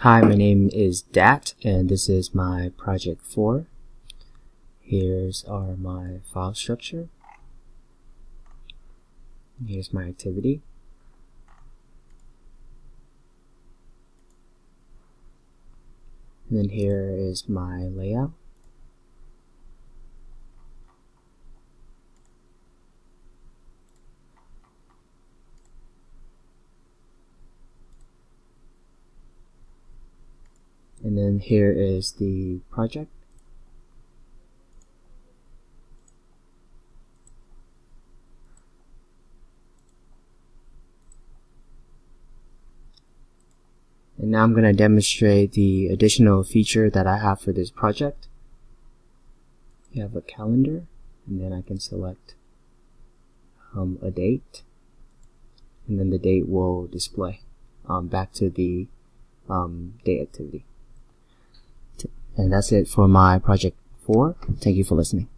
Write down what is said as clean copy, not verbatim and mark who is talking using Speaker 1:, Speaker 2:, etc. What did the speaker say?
Speaker 1: Hi, my name is DatT, and this is my project 4. Here's my file structure. Here's my activity. And then here is my layout. And then here is the project. And now I'm going to demonstrate the additional feature that I have for this project. You have a calendar, and then I can select a date, and then the date will display back to the date activity. And that's it for my project 4. Thank you for listening.